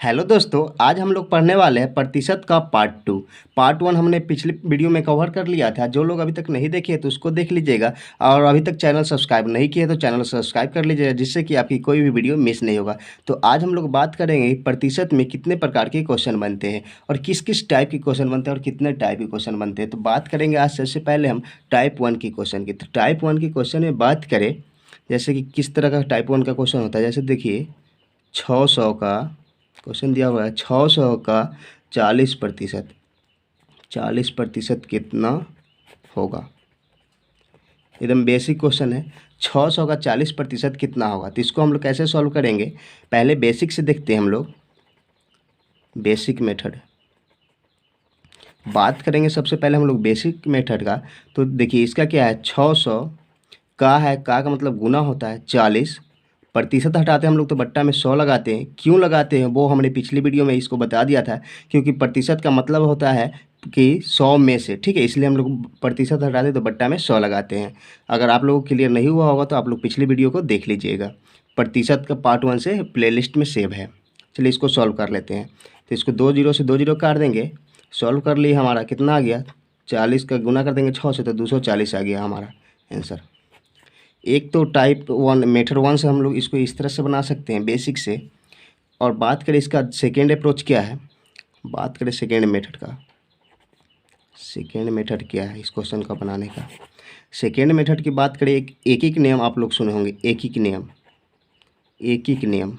Hello दोस्तों, आज हम लोग पढ़ने वाले हैं प्रतिशत का पार्ट टू। पार्ट वन हमने पिछले वीडियो में कवर कर लिया था। जो लोग अभी तक नहीं देखे तो उसको देख लीजिएगा, और अभी तक चैनल सब्सक्राइब नहीं किए तो चैनल सब्सक्राइब कर लीजिएगा, जिससे कि आपकी कोई भी वीडियो मिस नहीं होगा। तो आज हम लोग बात करेंगे प्रतिशत में कितने प्रकार के क्वेश्चन बनते हैं और किस किस टाइप के क्वेश्चन बनते हैं और कितने टाइप के क्वेश्चन बनते हैं। तो बात करेंगे आज सबसे पहले हम टाइप वन की क्वेश्चन की। तो टाइप वन की क्वेश्चन में बात करें जैसे कि किस तरह का टाइप वन का क्वेश्चन होता है। जैसे देखिए 600 का क्वेश्चन दिया हुआ है, 600 का 40%, 40% कितना होगा। एकदम बेसिक क्वेश्चन है, 600 का 40% कितना होगा। तो इसको हम लोग कैसे सॉल्व करेंगे, पहले बेसिक से देखते हैं हम लोग। बेसिक मेथड बात करेंगे सबसे पहले हम लोग बेसिक मेथड का। तो देखिए इसका क्या है, 600 का है, का मतलब गुना होता है 40, प्रतिशत हटाते हैं हम लोग तो बट्टा में 100 लगाते हैं। क्यों लगाते हैं वो हमने पिछली वीडियो में इसको बता दिया था, क्योंकि प्रतिशत का मतलब होता है कि 100 में से, ठीक है, इसलिए हम लोग प्रतिशत हटाते हैं तो बट्टा में 100 लगाते हैं। अगर आप लोगों को क्लियर नहीं हुआ होगा तो आप लोग पिछली वीडियो को देख लीजिएगा, प्रतिशत का पार्ट वन से प्लेलिस्ट में सेव है। चलिए इसको सॉल्व कर लेते हैं। तो इसको 2 जीरो से 2 जीरो काट देंगे। सॉल्व कर लिए, हमारा कितना आ गया, 40 का गुना कर देंगे 6 से तो 240 आ गया हमारा आंसर। एक तो टाइप वन मेथड वन से हम लोग इसको इस तरह से बना सकते हैं बेसिक से। और बात करें इसका सेकेंड अप्रोच क्या है, बात करें सेकेंड मेथड का। सेकेंड मेथड क्या है इस क्वेश्चन का बनाने का। सेकेंड मेथड की बात करें, एक एक नियम आप लोग सुने होंगे, एक एक नियम, एक एक नियम,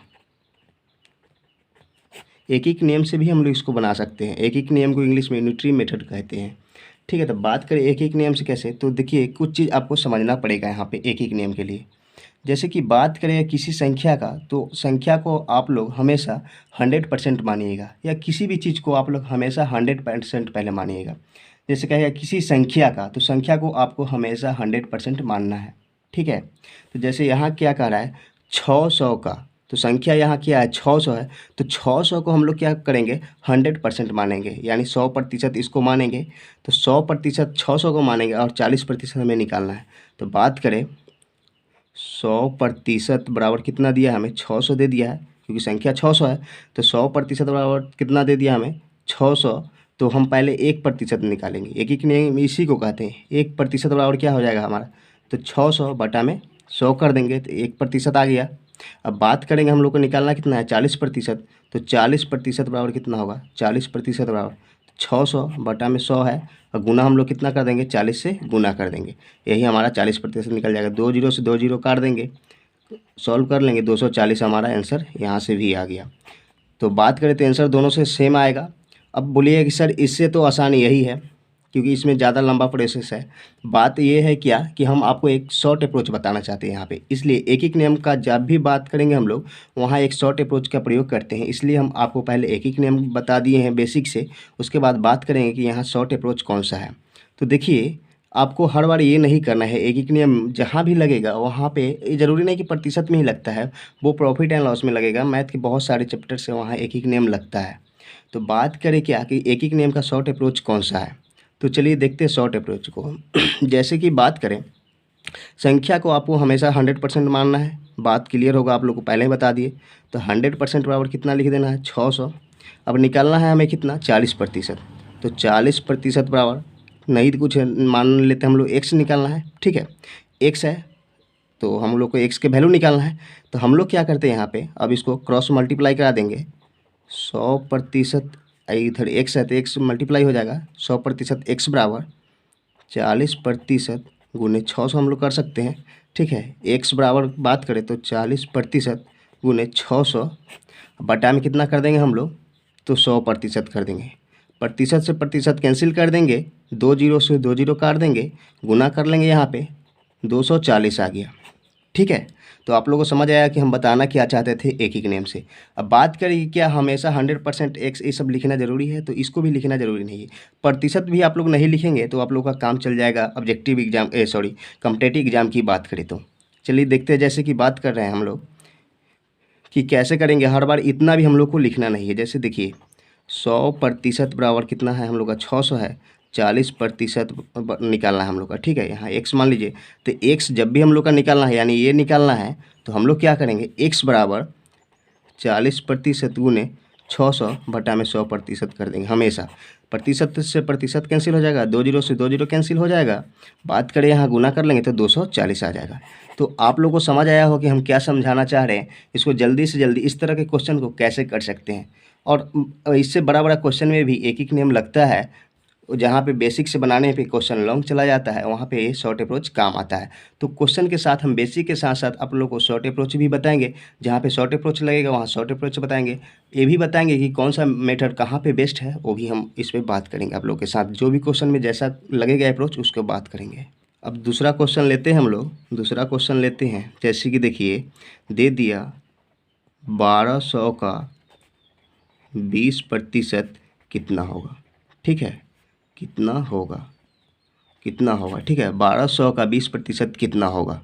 एक एक नियम से भी हम लोग इसको बना सकते हैं। एक एक नियम को इंग्लिश में यूनिटरी मेथड कहते हैं, ठीक है। तो बात करें एक एक नियम से कैसे, तो देखिए कुछ चीज़ आपको समझना पड़ेगा यहाँ पे एक एक नियम के लिए। जैसे कि बात करें किसी संख्या का, तो संख्या को आप लोग हमेशा 100% मानिएगा, या किसी भी चीज़ को आप लोग हमेशा 100% पहले मानिएगा। जैसे कहेगा किसी संख्या का, तो संख्या को आपको हमेशा 100% मानना है, ठीक है। तो जैसे यहाँ क्या कह रहा है, 600 का, तो संख्या यहाँ क्या है 600 है, तो 600 को हम लोग क्या करेंगे 100% मानेंगे, यानी 100% इसको मानेंगे। तो 100% 600 को मानेंगे और 40% हमें निकालना है। तो बात करें 100% बराबर कितना दिया हमें, 600 दे दिया है, क्योंकि संख्या 600 है। तो 100% बराबर कितना दे दिया हमें 600। तो हम पहले 1% निकालेंगे, एक एक नियम इसी को कहते हैं। 1% बराबर क्या हो जाएगा हमारा, तो 600 बटा में 100 कर देंगे तो 1% आ गया। अब बात करेंगे हम लोग को निकालना कितना है 40%, तो 40% बराबर कितना होगा, 40% बराबर 600 बटा में 100 है, और गुना हम लोग कितना कर देंगे 40 से गुना कर देंगे, यही हमारा 40% निकल जाएगा। 2 जीरो से 2 जीरो काट देंगे, सॉल्व कर लेंगे, 240 हमारा आंसर यहाँ से भी आ गया। तो बात करें तो आंसर दोनों से सेम आएगा। अब बोलिए कि सर इससे तो आसान यही है, क्योंकि इसमें ज़्यादा लंबा प्रोसेस है। बात ये है क्या कि हम आपको एक शॉर्ट अप्रोच बताना चाहते हैं यहाँ पे, इसलिए एक एक नियम का जब भी बात करेंगे हम लोग वहाँ एक शॉर्ट अप्रोच का प्रयोग करते हैं। इसलिए हम आपको पहले एक एक नियम बता दिए हैं बेसिक से, उसके बाद बात करेंगे कि यहाँ शॉर्ट अप्रोच कौन सा है। तो देखिए आपको हर बार ये नहीं करना है, एक एक नियम जहाँ भी लगेगा वहाँ पे, ये ज़रूरी नहीं कि प्रतिशत में ही लगता है, वो प्रॉफिट एंड लॉस में लगेगा, मैथ के बहुत सारे चैप्टर से वहाँ एक एक नियम लगता है। तो बात करें क्या कि एक एक नियम का शॉर्ट अप्रोच कौन सा है, तो चलिए देखते हैं शॉर्ट अप्रोच को। जैसे कि बात करें, संख्या को आपको हमेशा 100% मानना है, बात क्लियर होगा, आप लोग को पहले ही बता दिए। तो 100% बराबर कितना लिख देना है 600। अब निकालना है हमें कितना 40%, तो 40% बराबर नहीं तो कुछ मान लेते हैं हम लोग, एक्स निकालना है, ठीक है, एक्स है तो हम लोग को एक्स के वैल्यू निकालना है। तो हम लोग क्या करते हैं यहाँ पे, अब इसको क्रॉस मल्टीप्लाई करा देंगे। 100% इधर एक्स है तो एक्स मल्टीप्लाई हो जाएगा, 100% एक्स बराबर 40% गुने 600 हम लोग कर सकते हैं, ठीक है। एक्स बराबर बात करें तो 40% गुने 600 बटा में कितना कर देंगे हम लोग, तो 100% कर देंगे। प्रतिशत से प्रतिशत कैंसिल कर देंगे, 2 जीरो से 2 जीरो काट देंगे, गुना कर लेंगे, यहाँ पे 240 आ गया, ठीक है। तो आप लोगों को समझ आया कि हम बताना क्या चाहते थे एक एक नेम से। अब बात करें कि क्या हमेशा 100% एक्स ये सब लिखना ज़रूरी है, तो इसको भी लिखना ज़रूरी नहीं है। प्रतिशत भी आप लोग नहीं लिखेंगे तो आप लोग का काम चल जाएगा objective exam, sorry competitive exam की बात करें तो। चलिए देखते हैं, जैसे कि बात कर रहे हैं हम लोग कि कैसे करेंगे, हर बार इतना भी हम लोग को लिखना नहीं है। जैसे देखिए 100% बराबर कितना है हम लोग का 600 है, 40% निकालना है हम लोग का, ठीक है। यहाँ एक्स मान लीजिए, तो एक्स जब भी हम लोग का निकालना है यानी ये निकालना है, तो हम लोग क्या करेंगे, एक्स बराबर 40% गुने 600 बटा में 100% कर देंगे हमेशा। प्रतिशत से प्रतिशत कैंसिल हो जाएगा, 2 जीरो से 2 जीरो कैंसिल हो जाएगा। बात करें यहाँ गुना कर लेंगे तो 240 आ जाएगा। तो आप लोगों को समझ आया हो कि हम क्या समझाना चाह रहे हैं। इसको जल्दी से जल्दी इस तरह के क्वेश्चन को कैसे कर सकते हैं। और इससे बड़ा बड़ा क्वेश्चन में भी एक एक नियम लगता है, जहाँ पे बेसिक से बनाने पे क्वेश्चन लॉन्ग चला जाता है, वहाँ पे शॉर्ट अप्रोच काम आता है। तो क्वेश्चन के साथ हम बेसिक के साथ साथ आप लोगों को शॉर्ट अप्रोच भी बताएंगे। जहाँ पे शॉर्ट अप्रोच लगेगा वहाँ शॉर्ट अप्रोच बताएंगे। ये भी बताएंगे कि कौन सा मेथड कहाँ पे बेस्ट है, वो भी हम इस पर बात करेंगे आप लोगों के साथ। जो भी क्वेश्चन में जैसा लगेगा अप्रोच उसको बात करेंगे। अब दूसरा क्वेश्चन लेते हैं हम लोग। दूसरा क्वेश्चन लेते हैं, जैसे कि देखिए दे दिया 1200 का 20% कितना होगा। ठीक है, कितना होगा, कितना होगा। ठीक है, 1200 का 20% कितना होगा।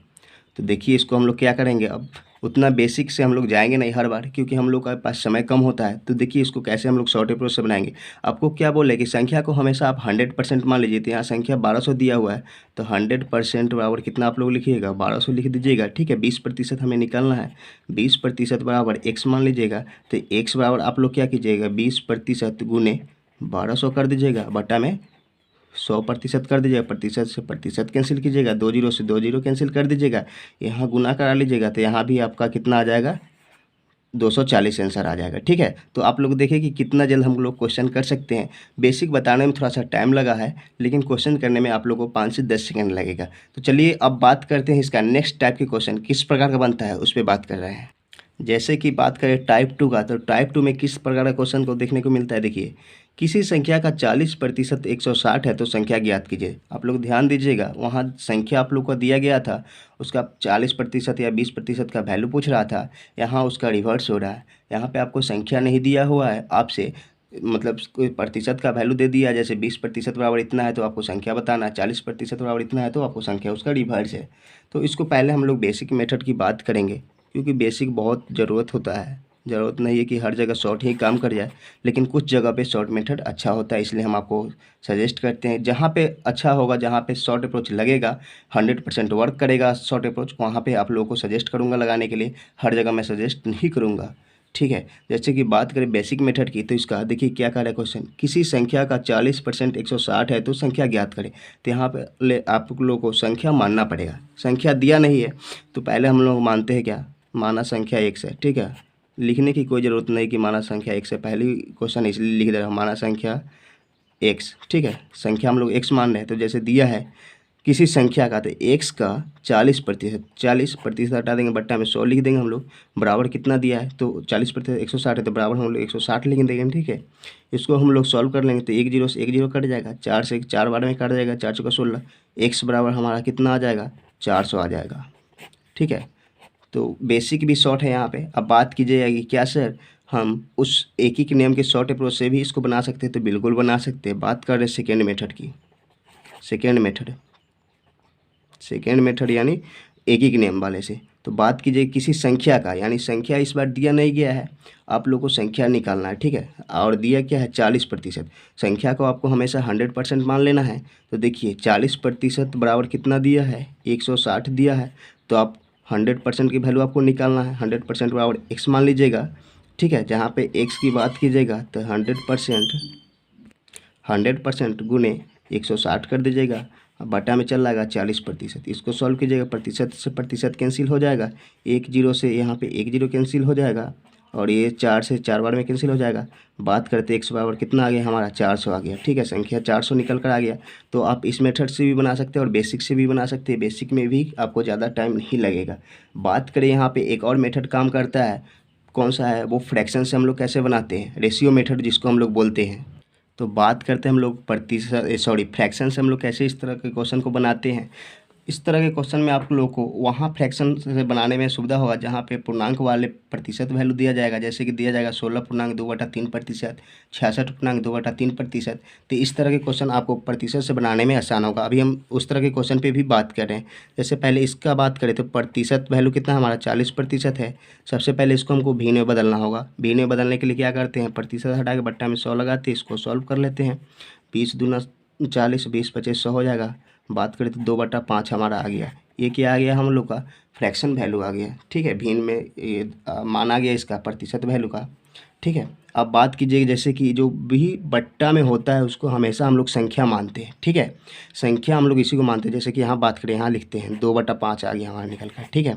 तो देखिए इसको हम लोग क्या करेंगे, अब उतना बेसिक से हम लोग जाएंगे नहीं हर बार, क्योंकि हम लोग के पास समय कम होता है। तो देखिए इसको कैसे हम लोग शॉर्ट अप्रोच से बनाएंगे। आपको क्या बोले कि संख्या को हमेशा आप 100% मान लीजिए। तो यहाँ संख्या 1200 दिया हुआ है, तो 100% बराबर कितना आप लोग लिखिएगा, 1200 लिख दीजिएगा। ठीक है, 20% हमें निकालना है। 20% बराबर x मान लीजिएगा। तो x बराबर आप लोग क्या कीजिएगा, 20% गुने 1200 कर दीजिएगा, बटा में 100% कर दीजिएगा। प्रतिशत से प्रतिशत कैंसिल कीजिएगा, 2 जीरो से 2 जीरो कैंसिल कर दीजिएगा। यहाँ गुना करा लीजिएगा, तो यहाँ भी आपका कितना आ जाएगा, 240 आंसर आ जाएगा। ठीक है, तो आप लोग देखिए कि कितना जल्द हम लोग क्वेश्चन कर सकते हैं। बेसिक बताने में थोड़ा सा टाइम लगा है, लेकिन क्वेश्चन करने में आप लोगों को 5 से 10 सेकंड लगेगा। तो चलिए अब बात करते हैं इसका नेक्स्ट टाइप के क्वेश्चन किस प्रकार का बनता है, उस पर बात कर रहे हैं। जैसे कि बात करें टाइप 2 का, तो टाइप 2 में किस प्रकार का क्वेश्चन को देखने को मिलता है। देखिए किसी संख्या का 40% 160 है तो संख्या ज्ञात कीजिए। आप लोग ध्यान दीजिएगा, वहाँ संख्या आप लोग को दिया गया था, उसका 40% या 20% का वैल्यू पूछ रहा था। यहाँ उसका रिवर्स हो रहा है। यहाँ पे आपको संख्या नहीं दिया हुआ है, आपसे मतलब कोई प्रतिशत का वैल्यू दे दिया। जैसे 20% बराबर इतना है तो आपको संख्या बताना, 40% बराबर इतना है तो आपको संख्या, उसका रिवर्स है। तो इसको पहले हम लोग बेसिक मेथड की बात करेंगे, क्योंकि बेसिक बहुत ज़रूरत होता है। ज़रूरत नहीं है कि हर जगह शॉर्ट ही काम कर जाए, लेकिन कुछ जगह पे शॉर्ट मेथड अच्छा होता है, इसलिए हम आपको सजेस्ट करते हैं। जहाँ पे अच्छा होगा, जहाँ पे शॉर्ट अप्रोच लगेगा, 100% वर्क करेगा शॉर्ट अप्रोच, वहाँ पे आप लोगों को सजेस्ट करूँगा लगाने के लिए। हर जगह मैं सजेस्ट नहीं करूँगा। ठीक है, जैसे कि बात करें बेसिक मेथड की, तो इसका देखिए क्या कह रहा है क्वेश्चन, किसी संख्या का 40% 160 है तो संख्या ज्ञात करें। तो यहाँ पे आप लोगों को संख्या मानना पड़ेगा। संख्या दिया नहीं है तो पहले हम लोग मानते हैं क्या, माना संख्या x है। ठीक है, लिखने की कोई ज़रूरत नहीं कि माना संख्या x है, पहली क्वेश्चन इसलिए लिख दे रहा हूँ, माना संख्या x। ठीक है, संख्या हम लोग x मान रहे हैं। तो जैसे दिया है किसी संख्या का, तो x का 40% हटा देंगे, बट्टा में 100 लिख देंगे हम लोग, बराबर कितना दिया है, तो 40% 160 है, तो बराबर हम लोग 160 लिख देंगे। ठीक है, इसको हम लोग सॉल्व कर लेंगे, तो 1 जीरो से 1 जीरो कट जाएगा, 4 से 4 बार में कट जाएगा, 4 चौका 16, x बराबर हमारा कितना आ जाएगा, 400 आ जाएगा। ठीक है, तो बेसिक भी शॉर्ट है यहाँ पे। अब बात की जाएगी क्या सर, हम उस एक ही नियम के शॉर्ट अप्रोच से भी इसको बना सकते हैं, तो बिल्कुल बना सकते हैं। बात कर रहे हैं सेकेंड मेथड की। सेकेंड मेथड यानी एक ही नियम वाले से। तो बात कीजिए किसी संख्या का, यानी संख्या इस बार दिया नहीं गया है, आप लोग को संख्या निकालना है। ठीक है, और दिया क्या है 40%। संख्या को आपको हमेशा 100% मान लेना है। तो देखिए 40% बराबर कितना दिया है, 160 दिया है, तो आप 100% की वैल्यू आपको निकालना है। 100% बराबर x मान लीजिएगा। ठीक है, जहाँ पे x की बात कीजिएगा तो 100% गुने 160 कर दीजिएगा, बटा में चल जाएगा 40%। इसको सॉल्व कीजिएगा, प्रतिशत से प्रतिशत कैंसिल हो जाएगा, 1 जीरो से यहाँ पे 1 जीरो कैंसिल हो जाएगा, और ये 4 से 4 बार में कैंसिल हो जाएगा। बात करते x बराबर कितना आ गया हमारा, 400 आ गया। ठीक है, संख्या 400 निकल कर आ गया। तो आप इस मेथड से भी बना सकते हैं और बेसिक से भी बना सकते हैं। बेसिक में भी आपको ज़्यादा टाइम नहीं लगेगा। बात करें यहाँ पे एक और मेथड काम करता है, कौन सा है वो, फ्रैक्शन से हम लोग कैसे बनाते हैं, रेशियो मेथड जिसको हम लोग बोलते हैं। तो बात करते हैं हम लोग फ्रैक्शन से हम लोग कैसे इस तरह के क्वेश्चन को बनाते हैं। इस तरह के क्वेश्चन में आप लोगों को वहाँ फ्रैक्शन से बनाने में सुविधा होगा जहाँ पे पूर्णांक वाले प्रतिशत वैल्यू दिया जाएगा। जैसे कि दिया जाएगा 16.2/3%, 66.2/3%। तो इस तरह के क्वेश्चन आपको प्रतिशत से बनाने में आसान होगा। अभी हम उस तरह के क्वेश्चन पे भी बात कर रहे हैं। जैसे पहले इसका बात करें तो प्रतिशत वैल्यू कितना हमारा 40% है। सबसे पहले इसको हमको भी में बदलना होगा। भी में बदलने के लिए क्या करते हैं, प्रतिशत हटा के बट्टा में 100 लगाते हैं, इसको सॉल्व कर लेते हैं। 20 दूना 40, 20 25 100 हो जाएगा। बात करें तो 2/5 हमारा आ गया। ये क्या आ गया हम लोग का, फ्रैक्शन वैल्यू आ गया। ठीक है, भिन्न में ये मान आ गया इसका प्रतिशत वैल्यू का। ठीक है, अब बात कीजिए जैसे कि जो भी बट्टा में होता है उसको हमेशा हम लोग संख्या मानते हैं, ठीक है। संख्या हम लोग इसी को मानते हैं, जैसे कि यहाँ बात करें, यहाँ लिखते हैं 2/5 आ गया हमारा निकल कर, ठीक है।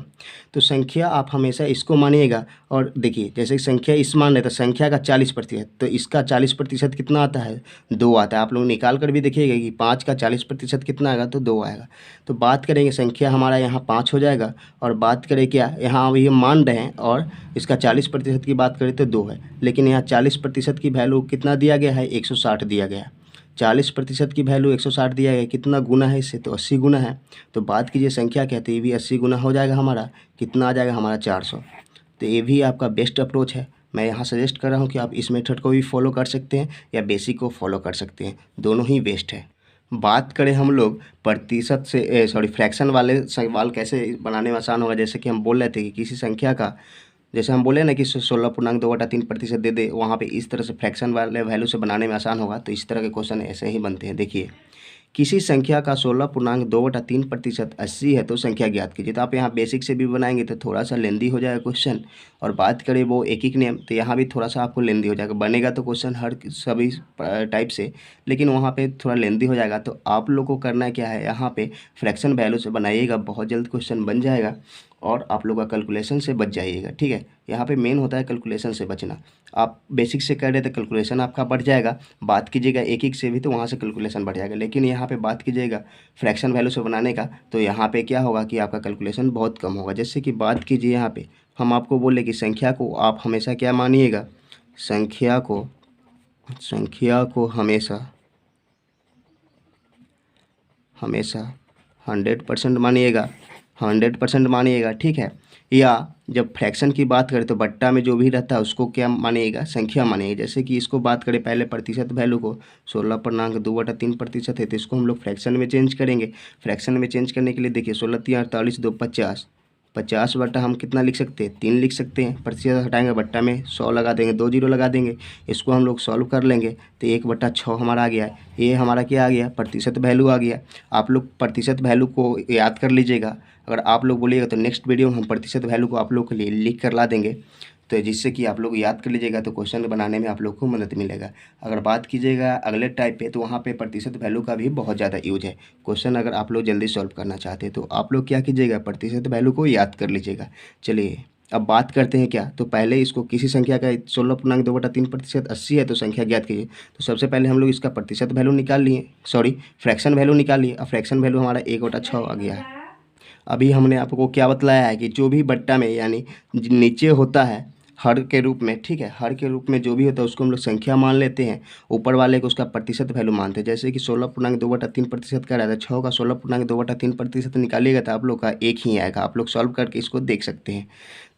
तो संख्या आप हमेशा इसको मानिएगा। और देखिए जैसे कि संख्या इस मान रहे तो संख्या का 40%, तो इसका 40% कितना आता है, 2 आता है। आप लोग निकाल कर भी देखिएगा कि 5 का 40% कितना आएगा, तो 2 आएगा। तो बात करेंगे संख्या हमारा यहाँ 5 हो जाएगा, और बात करें क्या, यहाँ ये मान रहे हैं और इसका 40% की बात करें तो 2 है, लेकिन यहाँ 40% की वैल्यू कितना दिया गया है, 160 दिया गया है। 40% की वैल्यू 160 दिया गया है, कितना गुना है इससे, तो 80 गुना है। तो बात कीजिए संख्या कहते हैं, ये भी 80 गुना हो जाएगा हमारा, कितना आ जाएगा हमारा 400। तो ये भी आपका बेस्ट अप्रोच है। मैं यहाँ सजेस्ट कर रहा हूँ कि आप इस मेथड को भी फॉलो कर सकते हैं या बेसिक को फॉलो कर सकते हैं, दोनों ही बेस्ट है। बात करें हम लोग प्रतिशत से फ्रैक्शन वाले सवाल कैसे बनाने में आसान होगा, जैसे कि हम बोल रहे थे कि किसी संख्या का, जैसे हम बोले ना कि 16.2/3% दे दे, वहाँ पे इस तरह से फ्रैक्शन वाले वैल्यू से बनाने में आसान होगा। तो इस तरह के क्वेश्चन ऐसे ही बनते हैं। देखिए किसी संख्या का 16.2/3% 80 है तो संख्या ज्ञात कीजिए। तो आप यहाँ बेसिक से भी बनाएंगे तो थोड़ा सा लेंदी हो जाएगा क्वेश्चन। और बात करें वो एक नियम, तो यहाँ भी थोड़ा सा आपको लेंदी हो जाएगा। बनेगा तो क्वेश्चन हर सभी टाइप से, लेकिन वहाँ पे थोड़ा लेंदी हो जाएगा। तो आप लोग को करना क्या है, यहाँ पे फ्रैक्शन वैल्यू से बनाइएगा, बहुत जल्द क्वेश्चन बन जाएगा और आप लोग का कैलकुलेशन से बच जाइएगा, ठीक है। यहाँ पे मेन होता है कैलकुलेशन से बचना। आप बेसिक से कर रहे तो कैलकुलेशन आपका बढ़ जाएगा, बात कीजिएगा एक से भी तो वहाँ से कैलकुलेशन बढ़ जाएगा। लेकिन यहाँ पे बात कीजिएगा फ्रैक्शन वैल्यू से बनाने का, तो यहाँ पे क्या होगा कि आपका कैलकुलेशन बहुत कम होगा। जैसे कि बात कीजिए यहाँ पे हम आपको बोले कि संख्या को आप हमेशा क्या मानिएगा, संख्या को हमेशा 100% मानिएगा, 100% मानिएगा, ठीक है। या जब फ्रैक्शन की बात करें तो बट्टा में जो भी रहता है उसको क्या मानिएगा, संख्या मानिएगा। जैसे कि इसको बात करें पहले प्रतिशत वैल्यू को 16.2/3% है, तो इसको हम लोग फ्रैक्शन में चेंज करेंगे। फ्रैक्शन में चेंज करने के लिए देखिए 16×3 = 48, 2 50, 50 बट्टा हम कितना लिख सकते हैं, 3 लिख सकते हैं। प्रतिशत हटाएंगे, बट्टा में 100 लगा देंगे, 2 जीरो लगा देंगे। इसको हम लोग सॉल्व कर लेंगे तो 1/6 हमारा आ गया है। ये हमारा क्या आ गया, प्रतिशत वैल्यू आ गया। आप लोग प्रतिशत वैल्यू को याद कर लीजिएगा। अगर आप लोग बोलिएगा तो नेक्स्ट वीडियो में हम प्रतिशत वैल्यू को आप लोग के लिए लिख कर ला देंगे, तो जिससे कि आप लोग याद कर लीजिएगा, तो क्वेश्चन बनाने में आप लोग को मदद मिलेगा। अगर बात कीजिएगा अगले टाइप पे, तो वहाँ पे प्रतिशत वैल्यू का भी बहुत ज़्यादा यूज है। क्वेश्चन अगर आप लोग जल्दी सॉल्व करना चाहते हैं तो आप लोग क्या कीजिएगा, प्रतिशत वैल्यू को याद कर लीजिएगा। चलिए अब बात करते हैं क्या, तो पहले इसको किसी संख्या का 16.2/3% 80 है तो संख्या ज्ञात कीजिए। तो सबसे पहले हम लोग इसका प्रतिशत वैल्यू निकाल लिए, फ्रैक्शन वैल्यू निकाल लिए। अब फ्रैक्शन वैल्यू हमारा 1/6 आ गया है। अभी हमने आपको क्या बतलाया है कि जो भी बट्टा में यानी नीचे होता है हर के रूप में, ठीक है, हर के रूप में जो भी होता है उसको हम लोग संख्या मान लेते हैं, ऊपर वाले को उसका प्रतिशत वैल्यू मानते हैं। जैसे कि 16.2/3% का रहता है, 6 का 16.2/3% निकालिएगा तो आप लोग का 1 ही आएगा। आप लोग सॉल्व करके इसको देख सकते हैं।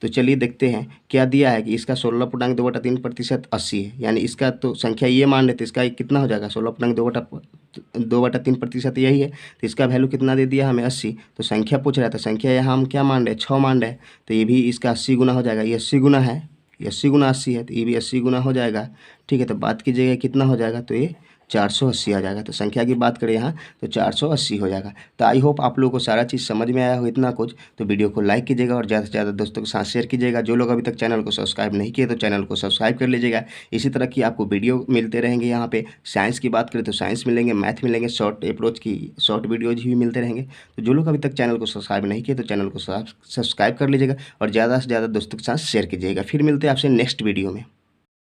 तो चलिए देखते हैं क्या दिया है कि इसका 16.2/3% 80 है, यानी इसका तो संख्या ये मान लेते, इसका कितना हो जाएगा, 16.2/3% यही है, तो इसका वैल्यू कितना दे दिया हमें, 80। तो संख्या पूछ रहा था, संख्या यहाँ हम क्या मान रहे हैं, 6 मान रहे हैं, तो ये भी इसका 80 गुना हो जाएगा। ये 80 गुना है, ये 80 गुना 80 है, तो ये भी 80 गुना हो जाएगा, ठीक है। तो बात कीजिएगा कितना हो जाएगा, तो ये 480 आ जाएगा। तो संख्या की बात करें यहाँ तो 480 हो जाएगा। तो आई होप आप लोगों को सारा चीज़ समझ में आया हो इतना कुछ। तो वीडियो को लाइक कीजिएगा और ज़्यादा से ज़्यादा दोस्तों के साथ शेयर कीजिएगा। जो लोग अभी तक चैनल को सब्सक्राइब नहीं किए तो चैनल को सब्सक्राइब कर लीजिएगा। इसी तरह की आपको वीडियो मिलते रहेंगे। यहाँ पे साइंस की बात करें तो साइंस मिलेंगे, मैथ मिलेंगे, शॉर्ट अप्रोच की शॉर्ट वीडियोज भी मिलते रहेंगे। तो जो लोग अभी तक चैनल को सब्सक्राइब नहीं किए तो चैनल को सब्सक्राइब कर लीजिएगा और ज़्यादा से ज़्यादा दोस्तों के साथ शेयर कीजिएगा। फिर मिलते हैं आपसे नेक्स्ट वीडियो में।